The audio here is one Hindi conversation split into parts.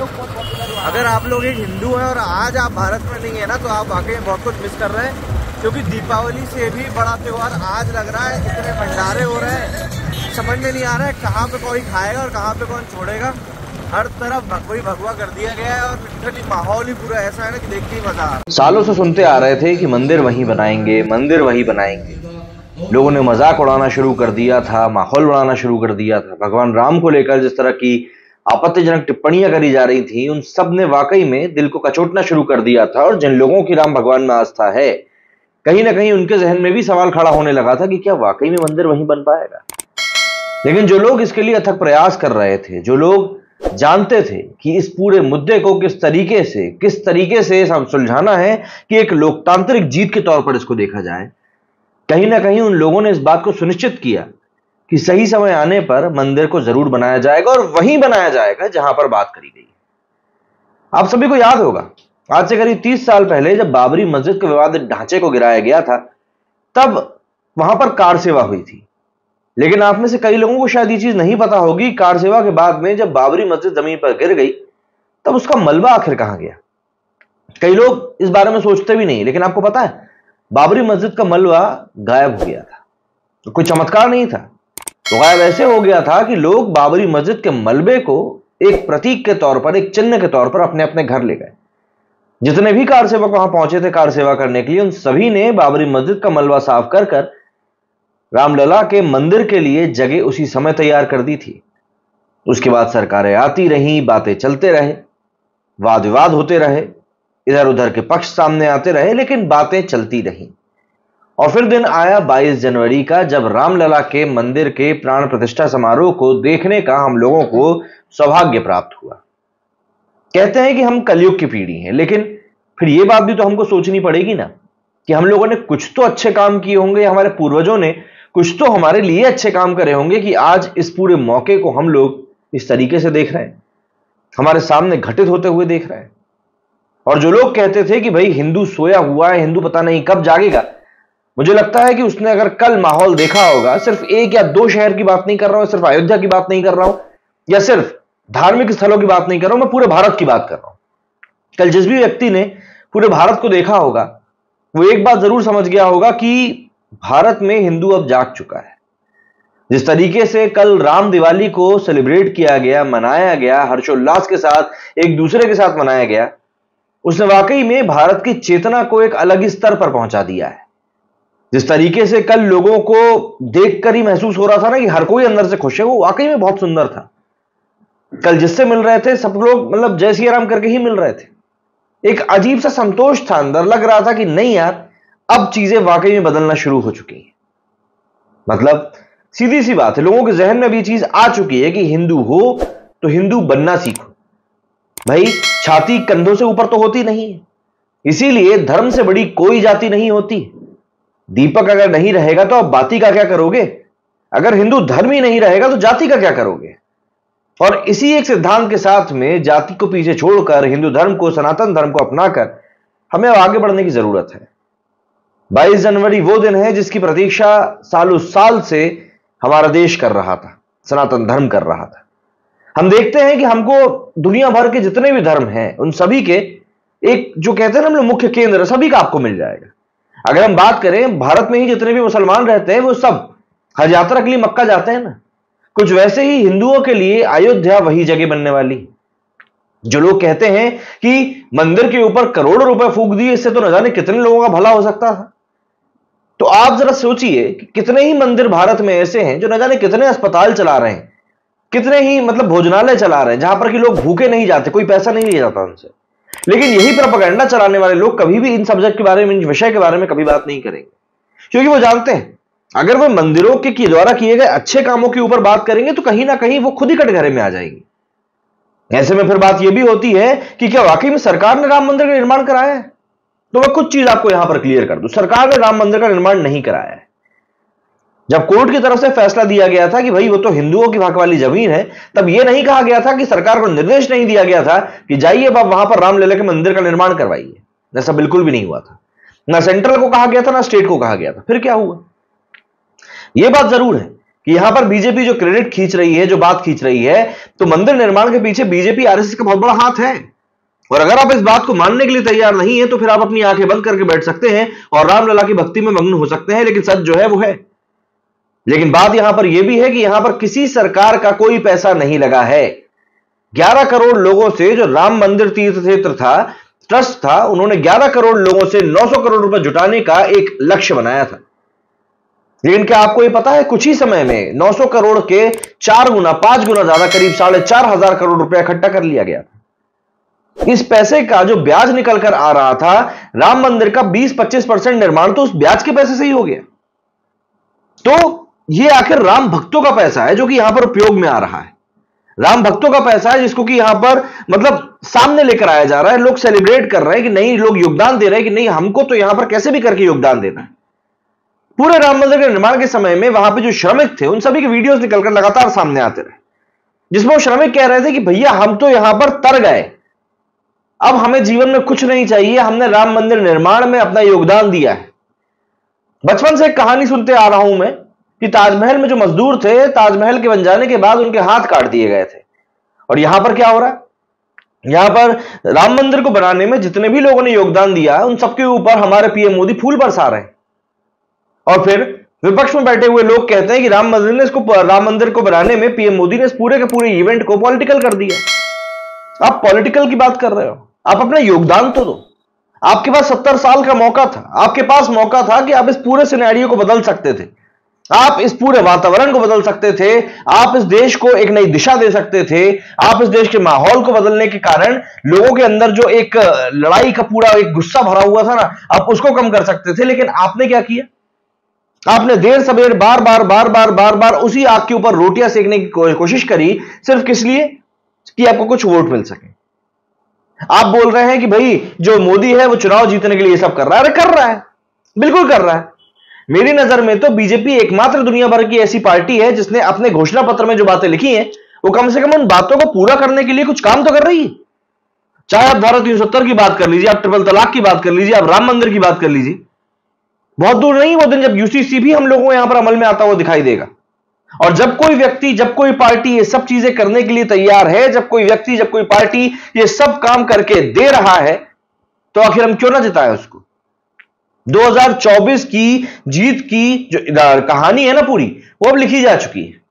अगर आप लोग एक हिंदू हैं और आज आप भारत में नहीं है ना, तो आप वाकई में बहुत कुछ मिस कर रहे हैं, क्योंकि दीपावली से भी बड़ा त्योहार आज लग रहा है। इतने भंडारे हो रहे हैं, समझ में नहीं आ रहा है कहाँ पे कोई खाएगा और कहाँ पे कौन छोड़ेगा। हर तरफ भगवा भगवा कर दिया गया है और लिटरली माहौल ही पूरा ऐसा है ना कि देख के ही मजा आ रहा है। सालों से सुनते आ रहे थे कि मंदिर वहीं बनाएंगे, मंदिर वहीं बनाएंगे। लोगों ने मजाक उड़ाना शुरू कर दिया था, माहौल बनाना शुरू कर दिया था। भगवान राम को लेकर जिस तरह की आपत्तिजनक टिप्पणियां करी जा रही थी, उन सब ने वाकई में दिल को कचोटना शुरू कर दिया था। और जिन लोगों की राम भगवान में आस्था है, कहीं ना कहीं उनके जहन में भी सवाल खड़ा होने लगा था कि क्या वाकई में मंदिर वहीं बन पाएगा। लेकिन जो लोग इसके लिए अथक प्रयास कर रहे थे, जो लोग जानते थे कि इस पूरे मुद्दे को किस तरीके से सुलझाना है कि एक लोकतांत्रिक जीत के तौर पर इसको देखा जाए, कहीं ना कहीं उन लोगों ने इस बात को सुनिश्चित किया कि सही समय आने पर मंदिर को जरूर बनाया जाएगा और वहीं बनाया जाएगा जहां पर बात करी गई। आप सभी को याद होगा, आज से करीब 30 साल पहले जब बाबरी मस्जिद के विवादित ढांचे को गिराया गया था, तब वहां पर कार सेवा हुई थी। लेकिन आप में से कई लोगों को शायद ये चीज नहीं पता होगी, कार सेवा के बाद में जब बाबरी मस्जिद जमीन पर गिर गई, तब उसका मलबा आखिर कहां गया। कई लोग इस बारे में सोचते भी नहीं, लेकिन आपको पता है बाबरी मस्जिद का मलबा गायब हो गया था। तो कोई चमत्कार नहीं था, तो गायब ऐसे हो गया था कि लोग बाबरी मस्जिद के मलबे को एक प्रतीक के तौर पर, एक चिन्ह के तौर पर अपने अपने घर ले गए। जितने भी कार सेवक वहां पहुंचे थे कार सेवा करने के लिए, उन सभी ने बाबरी मस्जिद का मलबा साफ कर कर रामलला के मंदिर के लिए जगह उसी समय तैयार कर दी थी। उसके बाद सरकारें आती रहीं, बातें चलते रहे, वाद विवाद होते रहे, इधर उधर के पक्ष सामने आते रहे, लेकिन बातें चलती रहीं। और फिर दिन आया 22 जनवरी का, जब रामलला के मंदिर के प्राण प्रतिष्ठा समारोह को देखने का हम लोगों को सौभाग्य प्राप्त हुआ। कहते हैं कि हम कलयुग की पीढ़ी हैं, लेकिन फिर यह बात भी तो हमको सोचनी पड़ेगी ना कि हम लोगों ने कुछ तो अच्छे काम किए होंगे, हमारे पूर्वजों ने कुछ तो हमारे लिए अच्छे काम करे होंगे कि आज इस पूरे मौके को हम लोग इस तरीके से देख रहे हैं, हमारे सामने घटित होते हुए देख रहे हैं। और जो लोग कहते थे कि भाई हिंदू सोया हुआ है, हिंदू पता नहीं कब जागेगा, मुझे लगता है कि उसने अगर कल माहौल देखा होगा, सिर्फ 1 या 2 शहर की बात नहीं कर रहा हूं, सिर्फ अयोध्या की बात नहीं कर रहा हूं, या सिर्फ धार्मिक स्थलों की बात नहीं कर रहा हूं, मैं पूरे भारत की बात कर रहा हूं। कल जिस भी व्यक्ति ने पूरे भारत को देखा होगा, वो एक बात जरूर समझ गया होगा कि भारत में हिंदू अब जाग चुका है। जिस तरीके से कल राम दिवाली को सेलिब्रेट किया गया, मनाया गया, हर्षोल्लास के साथ एक दूसरे के साथ मनाया गया, उसने वाकई में भारत की चेतना को एक अलग ही स्तर पर पहुंचा दिया है। जिस तरीके से कल लोगों को देखकर ही महसूस हो रहा था ना कि हर कोई अंदर से खुश है, वो वाकई में बहुत सुंदर था। कल जिससे मिल रहे थे सब लोग मतलब जय सिया राम करके ही मिल रहे थे। एक अजीब सा संतोष था अंदर, लग रहा था कि नहीं यार, अब चीजें वाकई में बदलना शुरू हो चुकी हैं। मतलब सीधी सी बात है, लोगों के जहन में भी चीज आ चुकी है कि हिंदू हो तो हिंदू बनना सीखो। भाई छाती कंधों से ऊपर तो होती नहीं है, इसीलिए धर्म से बड़ी कोई जाति नहीं होती। दीपक अगर नहीं रहेगा तो आप बाती का क्या करोगे? अगर हिंदू धर्म ही नहीं रहेगा तो जाति का क्या करोगे? और इसी एक सिद्धांत के साथ में जाति को पीछे छोड़कर हिंदू धर्म को, सनातन धर्म को अपनाकर हमें आगे बढ़ने की जरूरत है। 22 जनवरी वो दिन है जिसकी प्रतीक्षा सालों साल से हमारा देश कर रहा था, सनातन धर्म कर रहा था। हम देखते हैं कि हमको दुनिया भर के जितने भी धर्म हैं, उन सभी के एक जो कहते हैं ना हम लोग मुख्य केंद्र, सभी का आपको मिल जाएगा। अगर हम बात करें भारत में ही जितने भी मुसलमान रहते हैं, वो सब हज यात्रा के लिए मक्का जाते हैं ना, कुछ वैसे ही हिंदुओं के लिए अयोध्या वही जगह बनने वाली। जो लोग कहते हैं कि मंदिर के ऊपर करोड़ों रुपए फूंक दिए, इससे तो न जाने कितने लोगों का भला हो सकता था। तो आप जरा सोचिए कि कितने ही मंदिर भारत में ऐसे हैं जो न जाने कितने अस्पताल चला रहे हैं, कितने ही मतलब भोजनालय चला रहे हैं, जहां पर कि लोग भूखे नहीं जाते, कोई पैसा नहीं लिया जाता उनसे। लेकिन यही प्रोपेगेंडा चलाने वाले लोग कभी भी इन सब्जेक्ट के बारे में, इन विषय के बारे में कभी बात नहीं करेंगे, क्योंकि वो जानते हैं अगर वो मंदिरों के द्वारा किए गए अच्छे कामों के ऊपर बात करेंगे तो कहीं ना कहीं वो खुद ही कटघरे में आ जाएंगे। ऐसे में फिर बात यह भी होती है कि क्या वाकई में सरकार ने राम मंदिर का निर्माण कराया है? तो मैं कुछ चीज आपको यहां पर क्लियर कर दूं, सरकार ने राम मंदिर का निर्माण नहीं कराया है। जब कोर्ट की तरफ से फैसला दिया गया था कि भाई वो तो हिंदुओं की हक वाली जमीन है, तब यह नहीं कहा गया था कि सरकार को निर्देश नहीं दिया गया था कि जाइए अब वहां पर रामलला के मंदिर का निर्माण करवाइए। ऐसा बिल्कुल भी नहीं हुआ था, ना सेंट्रल को कहा गया था ना स्टेट को कहा गया था। फिर क्या हुआ? यह बात जरूर है कि यहां पर बीजेपी जो क्रेडिट खींच रही है, जो बात खींच रही है, तो मंदिर निर्माण के पीछे बीजेपी आरएसएस का बहुत बड़ा हाथ है। और अगर आप इस बात को मानने के लिए तैयार नहीं है तो फिर आप अपनी आंखें बंद करके बैठ सकते हैं और रामलला की भक्ति में मग्न हो सकते हैं, लेकिन सच जो है वो है। लेकिन बात यहां पर यह भी है कि यहां पर किसी सरकार का कोई पैसा नहीं लगा है। 11 करोड़ लोगों से जो राम मंदिर तीर्थ क्षेत्र था, ट्रस्ट था, उन्होंने 11 करोड़ लोगों से 900 करोड़ रुपए जुटाने का एक लक्ष्य बनाया था। लेकिन क्या आपको यह पता है, कुछ ही समय में 900 करोड़ के 4 गुना 5 गुना ज्यादा, करीब 4,500 करोड़ रुपया इकट्ठा कर लिया गया था। इस पैसे का जो ब्याज निकल कर आ रहा था, राम मंदिर का 20-25% निर्माण तो उस ब्याज के पैसे से ही हो गया। तो यह आखिर राम भक्तों का पैसा है जो कि यहां पर उपयोग में आ रहा है। राम भक्तों का पैसा है जिसको कि यहां पर मतलब सामने लेकर आया जा रहा है। लोग सेलिब्रेट कर रहे हैं कि नहीं, लोग योगदान दे रहे हैं कि नहीं, हमको तो यहां पर कैसे भी करके योगदान देना है। पूरे राम मंदिर के निर्माण के समय में वहां पे जो श्रमिक थे, उन सभी के वीडियोस निकलकर लगातार सामने आते रहे, जिसमें वो श्रमिक कह रहे थे कि भैया हम तो यहां पर तर गए, अब हमें जीवन में कुछ नहीं चाहिए, हमने राम मंदिर निर्माण में अपना योगदान दिया है। बचपन से एक कहानी सुनते आ रहा हूं मैं कि ताजमहल में जो मजदूर थे, ताजमहल के बन जाने के बाद उनके हाथ काट दिए गए थे। और यहां पर क्या हो रहा है, यहां पर राम मंदिर को बनाने में जितने भी लोगों ने योगदान दिया, उन सबके ऊपर हमारे पीएम मोदी फूल बरसा रहे हैं। और फिर विपक्ष में बैठे हुए लोग कहते हैं कि राम मंदिर को बनाने में पीएम मोदी ने इस पूरे के पूरे इवेंट को पॉलिटिकल कर दिया। आप पॉलिटिकल की बात कर रहे हो, आप अपना योगदान तो दो। आपके पास 70 साल का मौका था, आपके पास मौका था कि आप इस पूरे सिनेरियो को बदल सकते थे, आप इस पूरे वातावरण को बदल सकते थे, आप इस देश को एक नई दिशा दे सकते थे, आप इस देश के माहौल को बदलने के कारण लोगों के अंदर जो एक लड़ाई का पूरा एक गुस्सा भरा हुआ था ना, आप उसको कम कर सकते थे। लेकिन आपने क्या किया, आपने देर सवेर बार बार उसी आग के ऊपर रोटियां सेकने की कोशिश करी, सिर्फ किस लिए कि आपको कुछ वोट मिल सके। आप बोल रहे हैं कि भाई जो मोदी है वो चुनाव जीतने के लिए ये सब कर रहा है। अरे कर रहा है, बिल्कुल कर रहा है। मेरी नजर में तो बीजेपी एकमात्र दुनिया भर की ऐसी पार्टी है जिसने अपने घोषणा पत्र में जो बातें लिखी हैं, वो कम से कम उन बातों को पूरा करने के लिए कुछ काम तो कर रही है। चाहे आप धारा 370 की बात कर लीजिए, आप ट्रिपल तलाक की बात कर लीजिए, आप राम मंदिर की बात कर लीजिए। बहुत दूर नहीं वो दिन जब यूसीसी भी हम लोगों को यहां पर अमल में आता हुआ दिखाई देगा। और जब कोई व्यक्ति, जब कोई पार्टी ये सब चीजें करने के लिए तैयार है, जब कोई व्यक्ति, जब कोई पार्टी ये सब काम करके दे रहा है, तो आखिर हम क्यों ना जिताएं उसको। 2024 की जीत की जो कहानी है ना पूरी, वो अब लिखी जा चुकी है।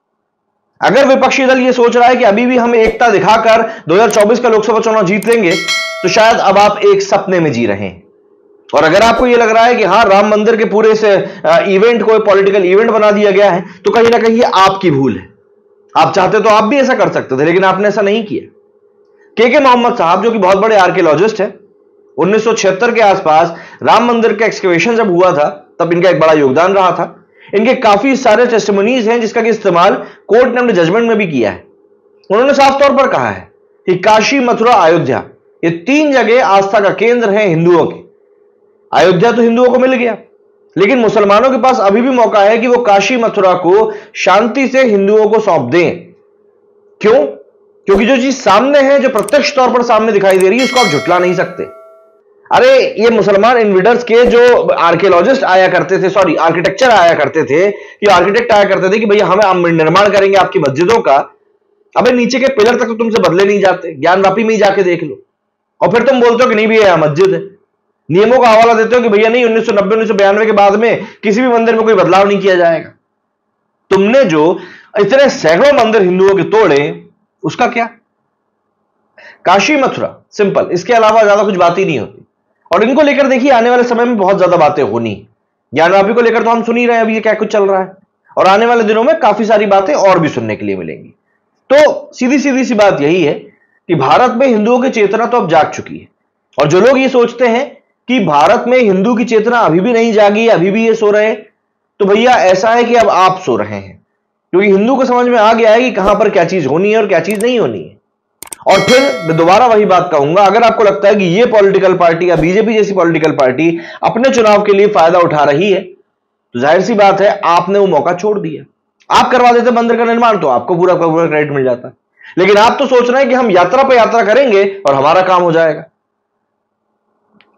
अगर विपक्षी दल ये सोच रहा है कि अभी भी हम एकता दिखाकर 2024 का लोकसभा चुनाव जीत लेंगे, तो शायद अब आप एक सपने में जी रहे हैं। और अगर आपको यह लग रहा है कि हां राम मंदिर के पूरे से इवेंट को पॉलिटिकल इवेंट बना दिया गया है, तो कहीं ना कहीं आपकी भूल है। आप चाहते तो आप भी ऐसा कर सकते थे, लेकिन आपने ऐसा नहीं किया। के मोहम्मद साहब जो कि बहुत बड़े आर्कियोलॉजिस्ट हैं, 1976 के आसपास राम मंदिर का एक्सकवेशन जब हुआ था, तब इनका एक बड़ा योगदान रहा था। इनके काफी सारे टेस्टिमोनीज हैं जिसका कि इस्तेमाल कोर्ट ने अपने जजमेंट में भी किया है। उन्होंने साफ तौर पर कहा है कि काशी, मथुरा, अयोध्या, ये 3 जगह आस्था का केंद्र हैं हिंदुओं के। अयोध्या तो हिंदुओं को मिल गया, लेकिन मुसलमानों के पास अभी भी मौका है कि वो काशी, मथुरा को शांति से हिंदुओं को सौंप दें। क्यों? क्योंकि जो चीज सामने है, जो प्रत्यक्ष तौर पर सामने दिखाई दे रही है, उसको आप झुटला नहीं सकते। अरे ये मुसलमान इन्वेडर्स के जो आर्कियोलॉजिस्ट आया करते थे, सॉरी आर्किटेक्चर आया करते थे, ये आर्किटेक्ट आया करते थे कि भैया हम निर्माण करेंगे आपकी मस्जिदों का। अबे नीचे के पिलर तक तो तुमसे बदले नहीं जाते, ज्ञानवापी में ही जाके देख लो। और फिर तुम बोलते हो कि नहीं भैया यहां मस्जिद है, नियमों का हवाला देते हो कि भैया नहीं 1990-1992 के बाद में किसी भी मंदिर में कोई बदलाव नहीं किया जाएगा। तुमने जो इतने सैकड़ों मंदिर हिंदुओं के तोड़े, उसका क्या? काशी, मथुरा, सिंपल, इसके अलावा ज्यादा कुछ बात ही नहीं होती। और इनको लेकर देखिए आने वाले समय में बहुत ज्यादा बातें होनी। ज्ञानवापी को लेकर तो हम सुन ही रहे हैं अभी ये क्या कुछ चल रहा है, और आने वाले दिनों में काफी सारी बातें और भी सुनने के लिए मिलेंगी। तो सीधी सी बात यही है कि भारत में हिंदुओं की चेतना तो अब जाग चुकी है। और जो लोग ये सोचते हैं कि भारत में हिंदू की चेतना अभी भी नहीं जागी, अभी भी ये सो रहे हैं, तो भैया ऐसा है कि अब आप सो रहे हैं। क्योंकि हिंदू को समझ में आ गया है कि कहां पर क्या चीज होनी है और क्या चीज नहीं होनी है। और फिर मैं दोबारा वही बात कहूंगा, अगर आपको लगता है कि ये पॉलिटिकल पार्टी या बीजेपी जैसी पॉलिटिकल पार्टी अपने चुनाव के लिए फायदा उठा रही है, तो जाहिर सी बात है आपने वो मौका छोड़ दिया। आप करवा देते मंदिर का निर्माण तो आपको पूरा क्रेडिट मिल जाता। लेकिन आप तो सोच रहे हैं कि हम यात्रा पर यात्रा करेंगे और हमारा काम हो जाएगा।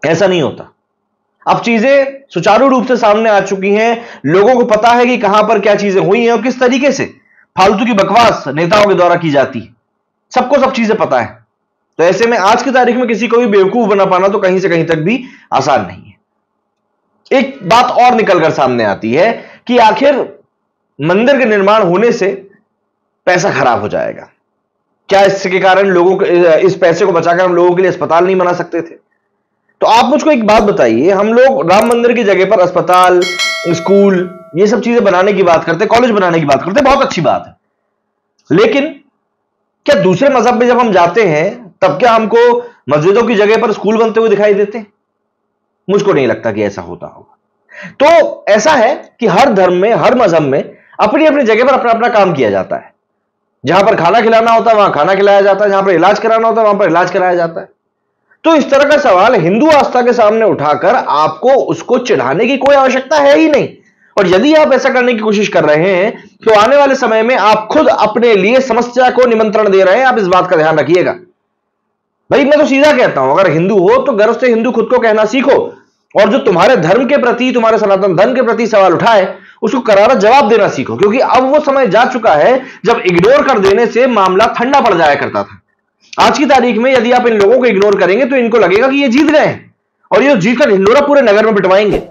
ऐसा नहीं होता। अब चीजें सुचारू रूप से सामने आ चुकी हैं, लोगों को पता है कि कहां पर क्या चीजें हुई हैं और किस तरीके से फालतू की बकवास नेताओं के द्वारा की जाती है। सबको सब चीजें पता है। तो ऐसे में आज की तारीख में किसी को भी बेवकूफ बना पाना तो कहीं से कहीं तक भी आसान नहीं है। एक बात और निकलकर सामने आती है कि आखिर मंदिर के निर्माण होने से पैसा खराब हो जाएगा। क्या इसके कारण लोगों को, इस पैसे को बचाकर हम लोगों के लिए अस्पताल नहीं बना सकते थे? तो आप मुझको एक बात बताइए, हम लोग राम मंदिर की जगह पर अस्पताल, स्कूल, ये सब चीजें बनाने की बात करते, कॉलेज बनाने की बात करते, बहुत अच्छी बात है। लेकिन क्या दूसरे मजहब में जब हम जाते हैं तब क्या हमको मस्जिदों की जगह पर स्कूल बनते हुए दिखाई देते? मुझको नहीं लगता कि ऐसा होता होगा। तो ऐसा है कि हर धर्म में, हर मजहब में अपनी अपनी जगह पर अपना अपना काम किया जाता है। जहां पर खाना खिलाना होता है वहां खाना खिलाया जाता है, जहां पर इलाज कराना होता है वहां पर इलाज कराया जाता है। तो इस तरह का सवाल हिंदू आस्था के सामने उठाकर आपको उसको चिढ़ाने की कोई आवश्यकता है ही नहीं। और यदि आप ऐसा करने की कोशिश कर रहे हैं तो आने वाले समय में आप खुद अपने लिए समस्या को निमंत्रण दे रहे हैं। आप इस बात का ध्यान रखिएगा। भाई मैं तो सीधा कहता हूं, अगर हिंदू हो तो गर्व से हिंदू खुद को कहना सीखो, और जो तुम्हारे धर्म के प्रति, तुम्हारे सनातन धर्म के प्रति सवाल उठाए उसको करारा जवाब देना सीखो। क्योंकि अब वो समय जा चुका है जब इग्नोर कर देने से मामला ठंडा पड़ जाया करता था। आज की तारीख में यदि आप इन लोगों को इग्नोर करेंगे तो इनको लगेगा कि ये जीत गए हैं और ये जीतकर हिंडोरा पूरे नगर में पिटवाएंगे।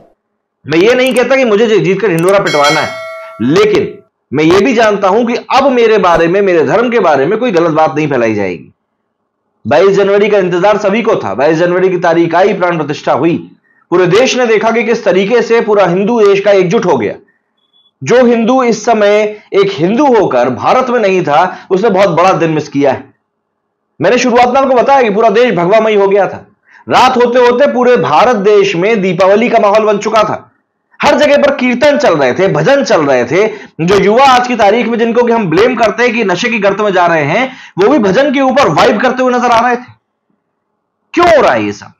मैं ये नहीं कहता कि मुझे जीतकर हिंडोरा पिटवाना है, लेकिन मैं ये भी जानता हूं कि अब मेरे बारे में, मेरे धर्म के बारे में कोई गलत बात नहीं फैलाई जाएगी। 22 जनवरी का इंतजार सभी को था। 22 जनवरी की तारीख आई, प्राण प्रतिष्ठा हुई, पूरे देश ने देखा कि किस तरीके से पूरा हिंदू देश का एकजुट हो गया। जो हिंदू इस समय एक हिंदू होकर भारत में नहीं था उसने बहुत बड़ा दिन मिस किया है। मैंने शुरुआत में आपको बताया कि पूरा देश भगवामयी हो गया था। रात होते होते पूरे भारत देश में दीपावली का माहौल बन चुका था। हर जगह पर कीर्तन चल रहे थे, भजन चल रहे थे। जो युवा आज की तारीख में जिनको कि हम ब्लेम करते हैं कि नशे की गर्त में जा रहे हैं, वो भी भजन के ऊपर वाइब करते हुए नजर आ रहे थे। क्यों हो रहा है ये सब?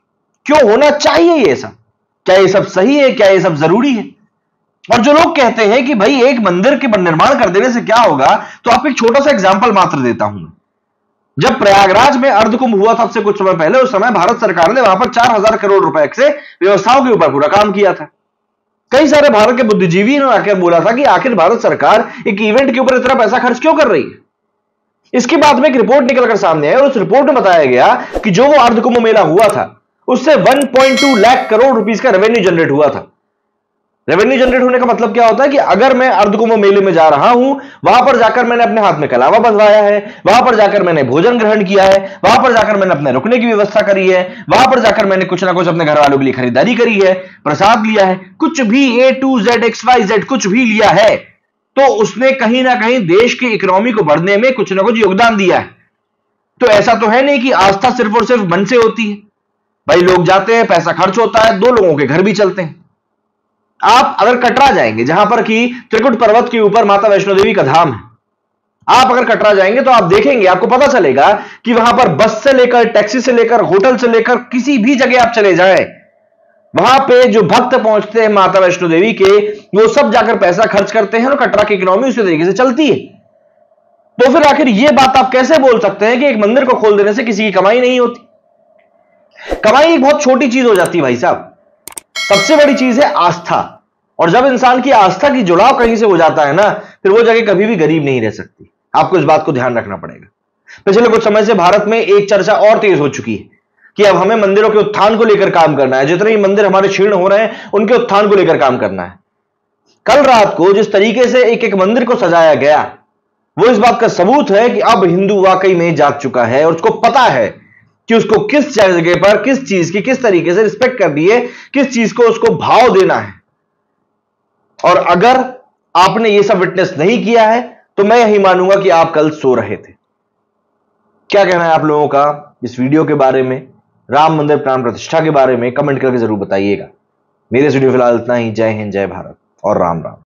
क्यों होना चाहिए ये सब? क्या ये सब सही है? क्या ये सब जरूरी है? और जो लोग कहते हैं कि भाई एक मंदिर के निर्माण कर देने से क्या होगा, तो आपको एक छोटा सा एग्जांपल मात्र देता हूं। जब प्रयागराज में अर्धकुंभ हुआ था से कुछ समय पहले, उस समय भारत सरकार ने वहां पर 4000 करोड़ रुपए से व्यवस्थाओं के ऊपर पूरा काम किया था। कई सारे भारत के बुद्धिजीवी ने आकर बोला था कि आखिर भारत सरकार एक इवेंट के ऊपर इतना पैसा खर्च क्यों कर रही है। इसके बाद में एक रिपोर्ट निकलकर सामने आई और उस रिपोर्ट में बताया गया कि जो वो अर्धकुंभ मेला हुआ था उससे 1.2 लाख करोड़ रुपीस का रेवेन्यू जनरेट हुआ था। रेवेन्यू जनरेट होने का मतलब क्या होता है कि अगर मैं अर्धकुंभ मेले में जा रहा हूं, वहां पर जाकर मैंने अपने हाथ में कलावा बंधवाया है, वहां पर जाकर मैंने भोजन ग्रहण किया है, वहां पर जाकर मैंने अपने रुकने की व्यवस्था करी है, वहां पर जाकर मैंने कुछ ना कुछ अपने घर वालों के लिए खरीदारी करी है, प्रसाद लिया है, कुछ भी A to Z XYZ कुछ भी लिया है, तो उसने कहीं ना कहीं देश की इकोनॉमी को बढ़ने में कुछ ना कुछ योगदान दिया है। तो ऐसा तो है नहीं कि आस्था सिर्फ और सिर्फ मन से होती है। भाई लोग जाते हैं, पैसा खर्च होता है, 2 लोगों के घर भी चलते हैं। आप अगर कटरा जाएंगे, जहां पर कि त्रिकुट पर्वत के ऊपर माता वैष्णो देवी का धाम है, आप अगर कटरा जाएंगे तो आप देखेंगे, आपको पता चलेगा कि वहां पर बस से लेकर, टैक्सी से लेकर, होटल से लेकर किसी भी जगह आप चले जाएं, वहां पे जो भक्त पहुंचते हैं माता वैष्णो देवी के, वो सब जाकर पैसा खर्च करते हैं और कटरा की इकोनॉमी उसी तरीके से चलती है। तो फिर आखिर ये बात आप कैसे बोल सकते हैं कि एक मंदिर को खोल देने से किसी की कमाई नहीं होती? कमाई एक बहुत छोटी चीज हो जाती है भाई साहब। सबसे बड़ी चीज है आस्था, और जब इंसान की आस्था की जुड़ाव कहीं से हो जाता है ना, फिर वो जगह कभी भी गरीब नहीं रह सकती। आपको इस बात को ध्यान रखना पड़ेगा। पिछले कुछ समय से भारत में एक चर्चा और तेज हो चुकी है कि अब हमें मंदिरों के उत्थान को लेकर काम करना है। जितने ही मंदिर हमारे क्षीण हो रहे हैं उनके उत्थान को लेकर काम करना है। कल रात को जिस तरीके से एक एक मंदिर को सजाया गया, वो इस बात का सबूत है कि अब हिंदू वाकई में जाग चुका है और उसको पता है कि उसको किस जगह पर किस चीज की किस तरीके से रिस्पेक्ट करनी है, किस चीज को उसको भाव देना है। और अगर आपने ये सब विटनेस नहीं किया है तो मैं यही मानूंगा कि आप कल सो रहे थे। क्या कहना है आप लोगों का इस वीडियो के बारे में, राम मंदिर प्राण प्रतिष्ठा के बारे में? कमेंट करके जरूर बताइएगा। मेरे वीडियो फिलहाल इतना ही। जय हिंद, जय भारत और राम राम।